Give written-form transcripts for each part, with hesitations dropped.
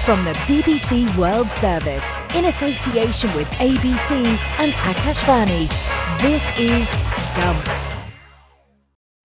From the BBC World Service, in association with ABC and Akashvani, this is Stumped.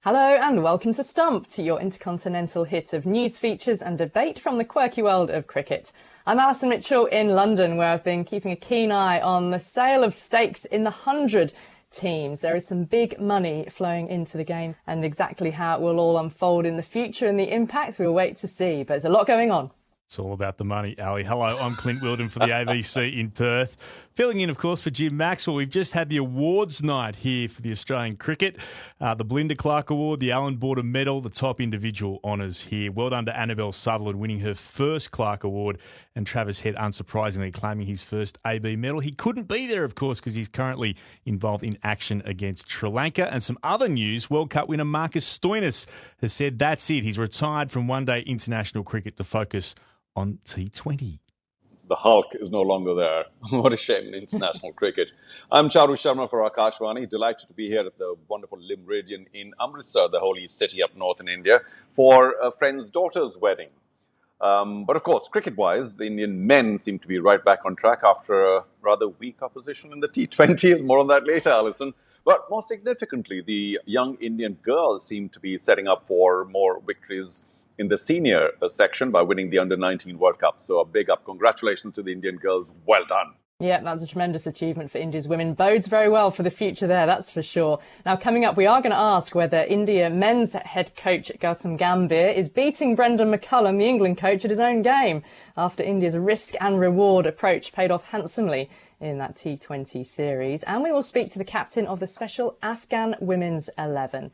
Hello and welcome to Stumped, your intercontinental hit of news, features and debate from the quirky world of cricket. I'm Alison Mitchell in London, where I've been keeping a keen eye on the sale of stakes in the 100 teams. There is some big money flowing into the game, and exactly how it will all unfold in the future and the impact we'll wait to see. But there's a lot going on. It's all about the money, Ali. Hello, I'm Clint Wilden for the ABC in Perth. Filling in, of course, for Jim Maxwell. We've just had the awards night here for the Australian cricket. The Belinda Clark Award, the Allan Border Medal, the top individual honours here. Well done to Annabelle Sutherland winning her first Clark Award, and Travis Head, unsurprisingly, claiming his first AB medal. He couldn't be there, of course, because he's currently involved in action against Sri Lanka. And some other news, World Cup winner Marcus Stoinis has said that's it. He's retired from one-day international cricket to focus on T20. The Hulk is no longer there. What a shame in international cricket. I'm Charu Sharma for Akashvani. Delighted to be here at the wonderful Limeridian in Amritsar, the holy city up north in India, for a friend's daughter's wedding. But of course, cricket-wise, the Indian men seem to be right back on track after a rather weak opposition in the T20s. More on that later, Alison. But more significantly, the young Indian girls seem to be setting up for more victories in the senior section by winning the Under-19 World Cup. So a big up. Congratulations to the Indian girls. Well done. Yeah, that's a tremendous achievement for India's women. Bodes very well for the future there, that's for sure. Now, coming up, we are going to ask whether India men's head coach Gautam Gambhir is beating Brendan McCullum, the England coach, at his own game, after India's risk and reward approach paid off handsomely in that T20 series. And we will speak to the captain of the special Afghan women's 11.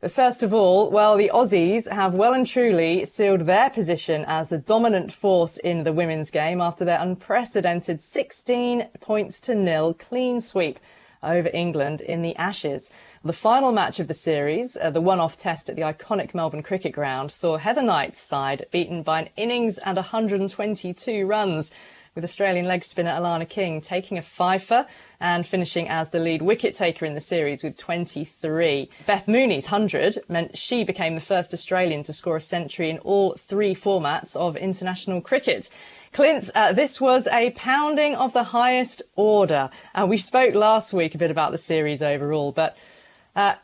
But first of all, well, the Aussies have well and truly sealed their position as the dominant force in the women's game after their unprecedented 16-0 clean sweep over England in the Ashes. The final match of the series, the one-off test at the iconic Melbourne Cricket Ground, saw Heather Knight's side beaten by an innings and 122 runs, with Australian leg spinner Alana King taking a fifer and finishing as the lead wicket taker in the series with 23. Beth Mooney's 100 meant she became the first Australian to score a century in all three formats of international cricket. Clint, this was a pounding of the highest order. We spoke last week a bit about the series overall, but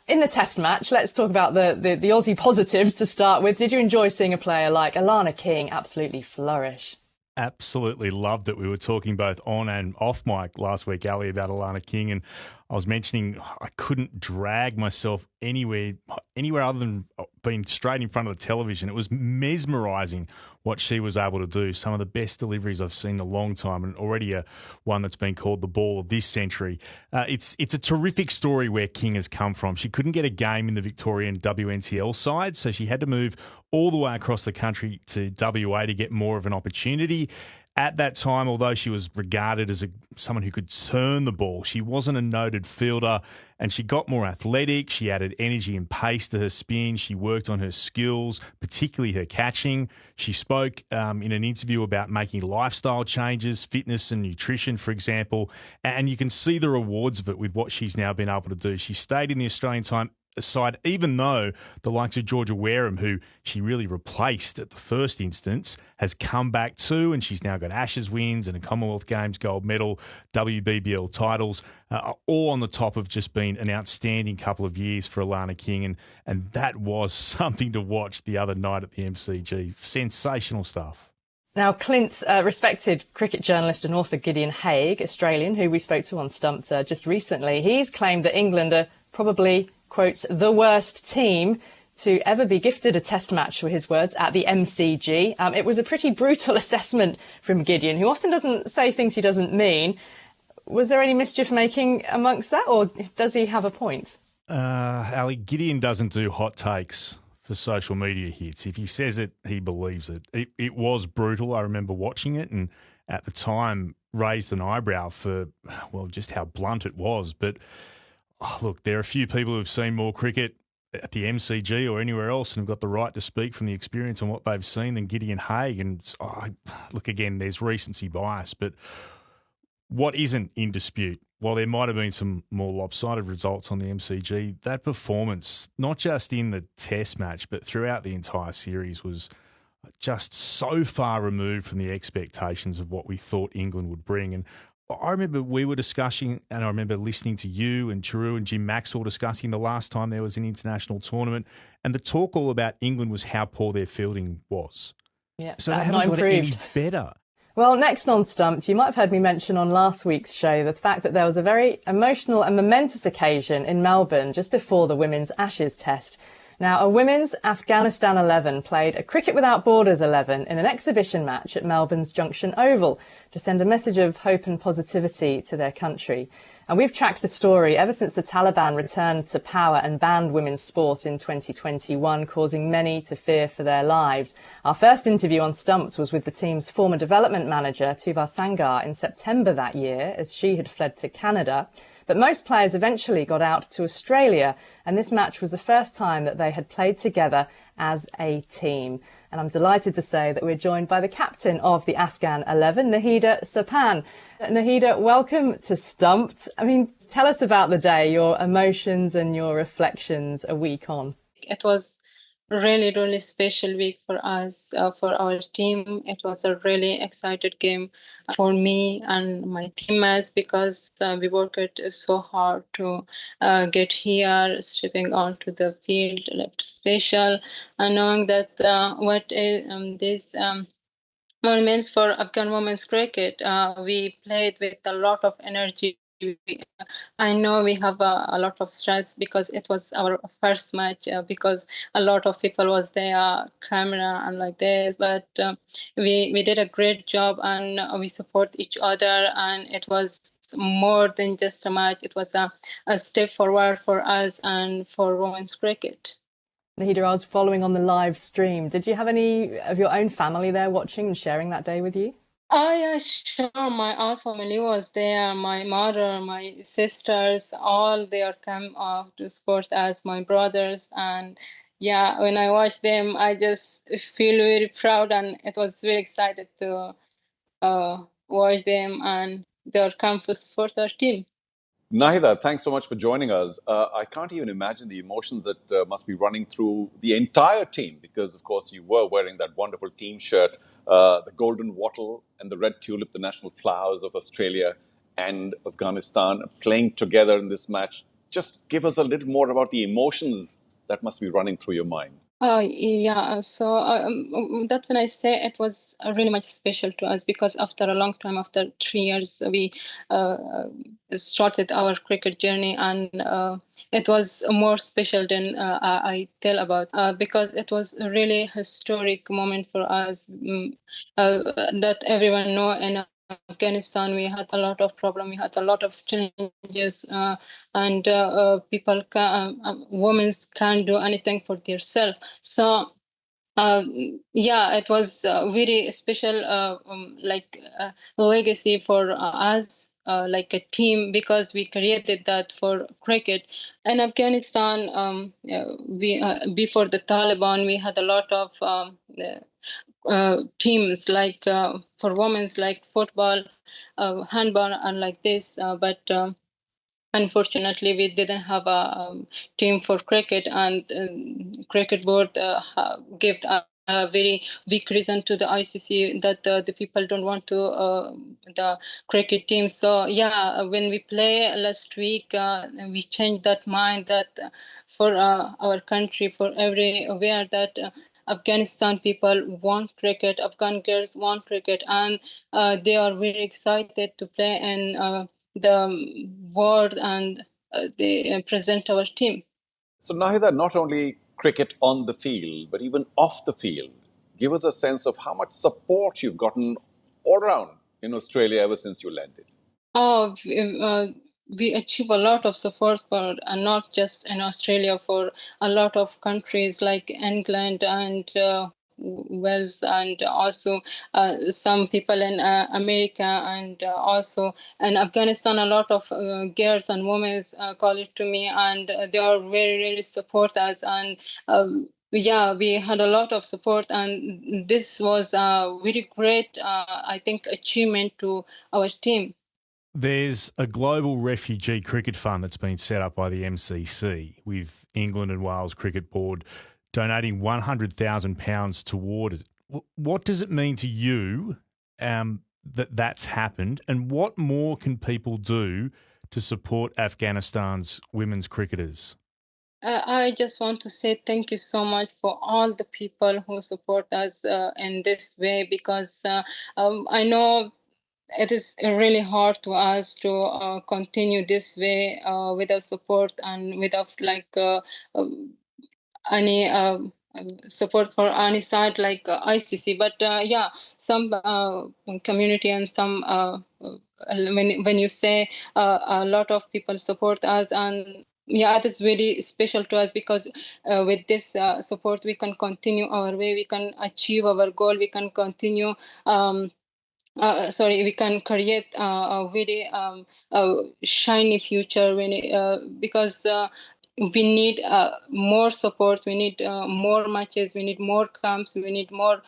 in the test match, let's talk about the Aussie positives to start with. Did you enjoy seeing a player like Alana King absolutely flourish? Absolutely loved it. We were talking both on and off mic last week, Ali, about Alana King, and I was mentioning I couldn't drag myself anywhere other than being straight in front of the television. It was mesmerising what she was able to do. Some of the best deliveries I've seen in a long time, and already one that's been called the ball of this century. It's a terrific story where King has come from. She couldn't get a game in the Victorian WNCL side, so she had to move all the way across the country to WA to get more of an opportunity. At that time, although she was regarded as someone who could turn the ball, she wasn't a noted fielder, and she got more athletic. She added energy and pace to her spin. She worked on her skills, particularly her catching. She spoke in an interview about making lifestyle changes, fitness and nutrition, for example, and you can see the rewards of it with what she's now been able to do. She stayed in the Australian side, even though the likes of Georgia Wareham, who she really replaced at the first instance, has come back too, and she's now got Ashes wins and a Commonwealth Games gold medal, WBBL titles, all on the top of just being an outstanding couple of years for Alana King, and that was something to watch the other night at the MCG. Sensational stuff. Now, Clint, respected cricket journalist and author Gideon Haigh, Australian, who we spoke to on Stumped just recently, he's claimed that England are probably, quotes, the worst team to ever be gifted a test match, were his words, at the MCG. It was a pretty brutal assessment from Gideon, who often doesn't say things he doesn't mean. Was there any mischief making amongst that, or does he have a point? Ali, Gideon doesn't do hot takes for social media hits. If he says it, he believes it. It was brutal. I remember watching it, and at the time raised an eyebrow for, well, just how blunt it was. But look, there are a few people who have seen more cricket at the MCG or anywhere else and have got the right to speak from the experience on what they've seen than Gideon Haigh. And look, again, there's recency bias, but what isn't in dispute, while there might have been some more lopsided results on the MCG, that performance, not just in the test match, but throughout the entire series, was just so far removed from the expectations of what we thought England would bring. And I remember we were discussing, and I remember listening to you and Giroud and Jim Maxwell discussing the last time there was an international tournament, and the talk all about England was how poor their fielding was. Yeah, so they haven't got it any better. Well, next on Stumped, you might have heard me mention on last week's show the fact that there was a very emotional and momentous occasion in Melbourne just before the Women's Ashes Test. Now, a women's Afghanistan 11 played a Cricket Without Borders 11 in an exhibition match at Melbourne's Junction Oval to send a message of hope and positivity to their country. And we've tracked the story ever since the Taliban returned to power and banned women's sport in 2021, causing many to fear for their lives. Our first interview on Stumped was with the team's former development manager, Tuvar Sangar, in September that year, as she had fled to Canada. But most players eventually got out to Australia, and this match was the first time that they had played together as a team. And I'm delighted to say that we're joined by the captain of the Afghan 11, Nahida Sapan. Nahida, welcome to Stumped. I mean, tell us about the day, your emotions and your reflections a week on. It was really, really special week for us, for our team. It was a really excited game for me and my teammates because we worked so hard to get here, stepping onto the field, left special, and knowing that what is this moments for Afghan women's cricket, we played with a lot of energy. I know we have a lot of stress because it was our first match, because a lot of people was there, camera and like this, but we did a great job and we support each other, and it was more than just a match. It was a step forward for us and for women's cricket. Nahida, I was following on the live stream. Did you have any of your own family there watching and sharing that day with you? Oh, yeah, sure. My whole family was there. My mother, my sisters, all they are come to support us, my brothers. And yeah, when I watch them, I just feel very proud, and it was very excited to watch them, and they are come to support our team. Nahida, thanks so much for joining us. I can't even imagine the emotions that must be running through the entire team because, of course, you were wearing that wonderful team shirt, the golden wattle and the red tulip, the national flowers of Australia and Afghanistan, playing together in this match. Just give us a little more about the emotions that must be running through your mind. Yeah, so that when I say it was really much special to us because after a long time, after 3 years, we started our cricket journey, and it was more special than I tell about because it was a really historic moment for us that everyone know in Afghanistan. We had a lot of problems, we had a lot of challenges, and people women can't do anything for themselves. So yeah, it was very special, legacy for us, like a team, because we created that for cricket. In Afghanistan, we before the Taliban, we had a lot of teams like for women's, like football, handball, and like this. But unfortunately, we didn't have a team for cricket, and cricket board gave a very weak reason to the ICC that the people don't want to the cricket team. So yeah, when we play last week, we changed that mind that for our country, for everywhere, that Afghanistan people want cricket, Afghan girls want cricket, and they are very excited to play in the world, and they present our team. So Nahida, not only cricket on the field, but even off the field, give us a sense of how much support you've gotten all around in Australia ever since you landed. Oh, we achieve a lot of support for, not just in Australia, for a lot of countries like England and Wales, and also some people in America, and also in Afghanistan. A lot of girls and women call it to me, and they are very, really support us. And yeah, we had a lot of support, and this was a very great, I think, achievement to our team. There's a global refugee cricket fund that's been set up by the MCC, with England and Wales Cricket Board donating £100,000 toward it. What does it mean to you that that's happened, and what more can people do to support Afghanistan's women's cricketers? I just want to say thank you so much for all the people who support us in this way, because I know it is really hard to us to continue this way without support and without um, any support for any side like ICC. But yeah, some community and some when you say a lot of people support us, and yeah, it is very special to us, because with this support we can continue our way, we can achieve our goal, we can continue we can create a very shiny future because we need more support, we need more matches, we need more camps, we need more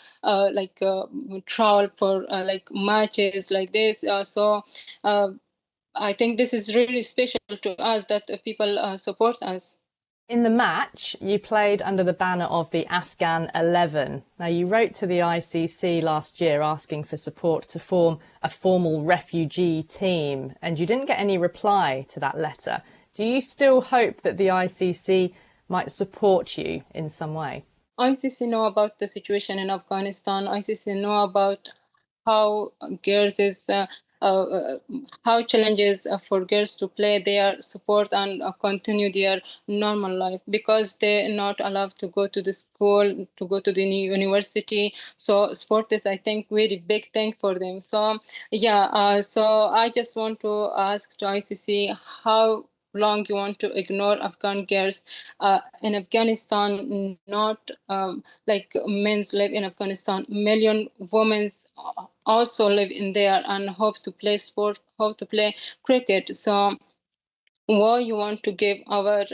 travel for matches like this. I think this is really special to us that people support us. In the match, you played under the banner of the Afghan 11. Now, you wrote to the ICC last year asking for support to form a formal refugee team, and you didn't get any reply to that letter. Do you still hope that the ICC might support you in some way? ICC know about the situation in Afghanistan. ICC know about how girls is how challenges for girls to play their support and continue their normal life, because they're not allowed to go to the school, to go to the university. So sport is, I think, very big thing for them. So yeah, so I just want to ask to ICC how long you want to ignore Afghan girls in Afghanistan. Not like men's live in Afghanistan, million women also live in there and hope to play sport, hope to play cricket. So why you want to give our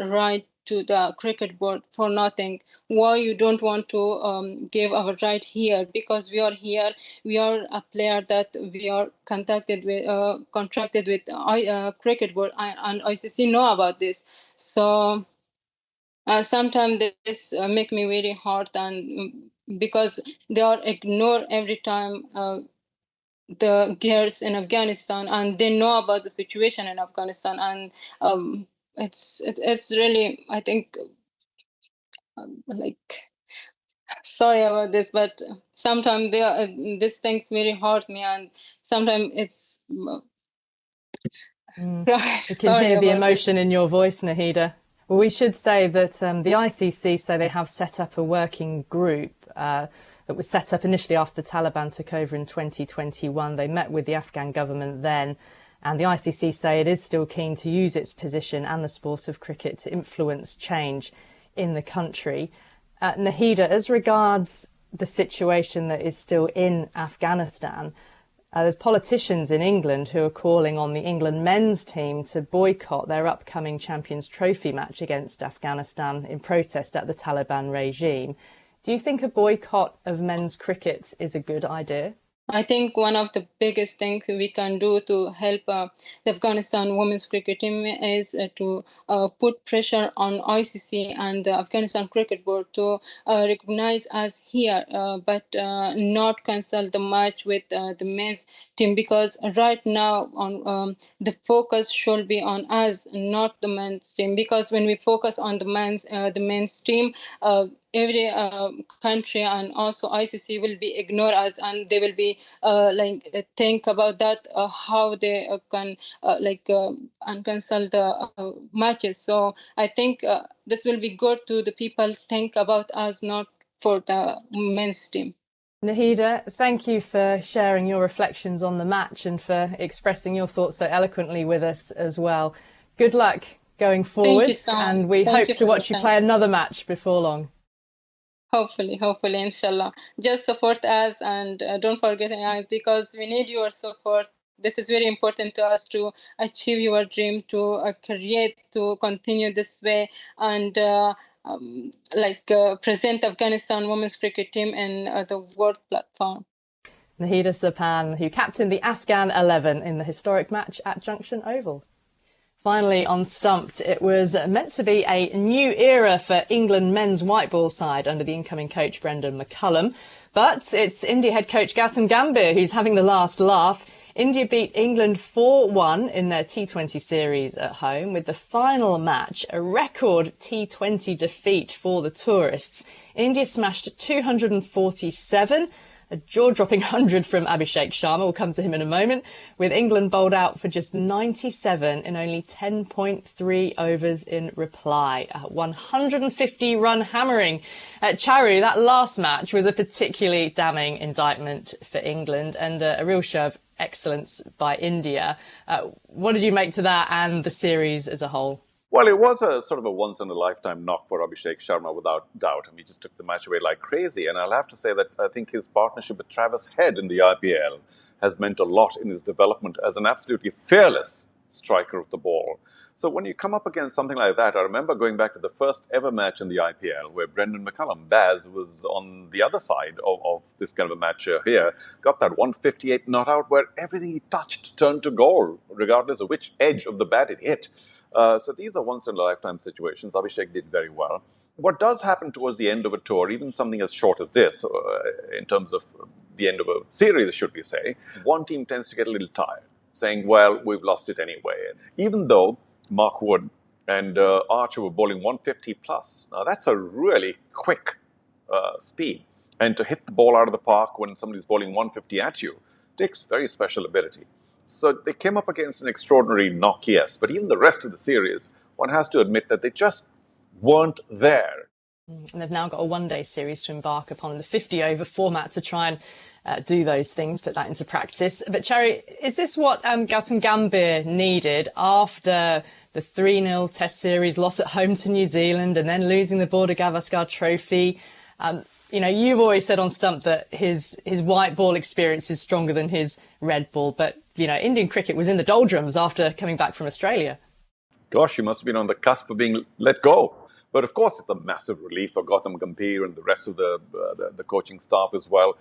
right to the cricket board for nothing? Why you don't want to give our right here? Because we are here, we are a player that we are contracted with cricket board, and ICC know about this. So sometimes this make me very hard, and because they are ignored every time the girls in Afghanistan, and they know about the situation in Afghanistan, and it's really, I think, like, sorry about this, but sometimes these things really hurt me, and sometimes it's We can hear the emotion in your voice, Nahida. Well, we should say that the ICC say they have set up a working group that was set up initially after the Taliban took over in 2021. They met with the Afghan government then, and the ICC say it is still keen to use its position and the sport of cricket to influence change in the country. Nahida, as regards the situation that is still in Afghanistan, there's politicians in England who are calling on the England men's team to boycott their upcoming Champions Trophy match against Afghanistan in protest at the Taliban regime. Do you think a boycott of men's cricket is a good idea? I think one of the biggest things we can do to help the Afghanistan women's cricket team is to put pressure on ICC and the Afghanistan Cricket Board to recognize us here, but not cancel the match with the men's team, because right now the focus should be on us, not the men's team. Because when we focus on the men's team, every country and also ICC will be ignore us, and they will be think about that how they can cancel the matches. So I think this will be good to the people think about us, not for the men's team. Nahida, thank you for sharing your reflections on the match and for expressing your thoughts so eloquently with us as well. Good luck going forwards, and we hope to watch you play another match before long. Hopefully, inshallah. Just support us, and don't forget us, because we need your support. This is very important to us to achieve your dream, to create, to continue this way, and present Afghanistan women's cricket team in the world platform. Nahida Sapan, who captained the Afghan 11 in the historic match at Junction Oval. Finally, on Stumped, it was meant to be a new era for England men's white ball side under the incoming coach Brendan McCullum. But it's India head coach Gautam Gambhir who's having the last laugh. India beat England 4-1 in their T20 series at home, with the final match a record T20 defeat for the tourists. India smashed 247. A jaw-dropping 100 from Abhishek Sharma, we'll come to him in a moment, with England bowled out for just 97 in only 10.3 overs in reply. A 150-run hammering. Charu, that last match was a particularly damning indictment for England and a real show of excellence by India. What did you make to that and the series as a whole? Well, it was a sort of a once-in-a-lifetime knock for Abhishek Sharma, without doubt. I mean, he just took the match away like crazy. And I'll have to say that I think his partnership with Travis Head in the IPL has meant a lot in his development as an absolutely fearless striker of the ball. So when you come up against something like that, I remember going back to the first ever match in the IPL where Brendan McCullum, Baz, was on the other side of this kind of a match here, got that 158 not out where everything he touched turned to goal, regardless of which edge of the bat it hit. So these are once-in-a-lifetime situations. Abhishek did very well. What does happen towards the end of a tour, even something as short as this, in terms of the end of a series, should we say, one team tends to get a little tired, saying, well, we've lost it anyway. Even though Mark Wood and Archer were bowling 150 plus, now that's a really quick speed. And to hit the ball out of the park when somebody's bowling 150 at you takes very special ability. So they came up against an extraordinary knock, yes. But even the rest of the series, one has to admit that they just weren't there. And they've now got a one-day series to embark upon in the 50-over format to try and do those things, put that into practice. But, Charu, is this what Gautam Gambhir needed after the 3-0 Test series loss at home to New Zealand and then losing the Border Gavaskar Trophy? You know, you've always said on Stump that his white ball experience is stronger than his red ball. But, you know, Indian cricket was in the doldrums after coming back from Australia. Gosh, he must have been on the cusp of being let go. But of course, it's a massive relief for Gautam Gambhir and the rest of the coaching staff as well.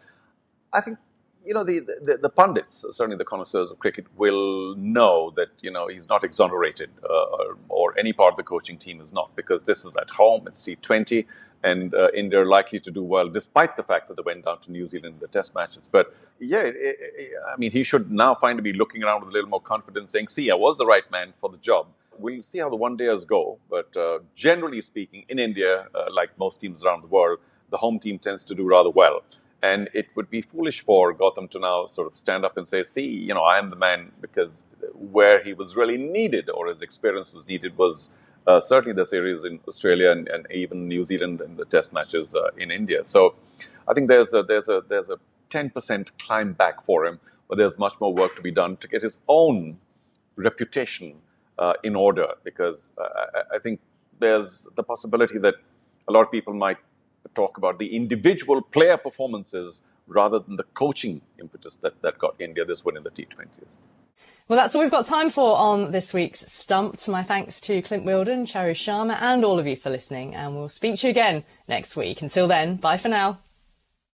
I think, you know, the pundits, certainly the connoisseurs of cricket, will know that, you know, he's not exonerated or any part of the coaching team is not, because this is at home, it's T20, and India are likely to do well, despite the fact that they went down to New Zealand in the test matches. But yeah, I mean, he should now find to be looking around with a little more confidence, saying, see, I was the right man for the job. We'll see how the one-dayers go. But generally speaking, in India, like most teams around the world, the home team tends to do rather well. And it would be foolish for Gautam to now sort of stand up and say, see, you know, I am the man, because where he was really needed or his experience was needed was certainly the series in Australia and even New Zealand and the test matches in India. So I think there's a 10% climb back for him, but there's much more work to be done to get his own reputation in order, because I think there's the possibility that a lot of people might talk about the individual player performances rather than the coaching impetus that got India this win in the T20s. Well, that's all we've got time for on this week's Stumped. My thanks to Clint Wilden, Charu Sharma and all of you for listening, and we'll speak to you again next week. Until then, bye for now.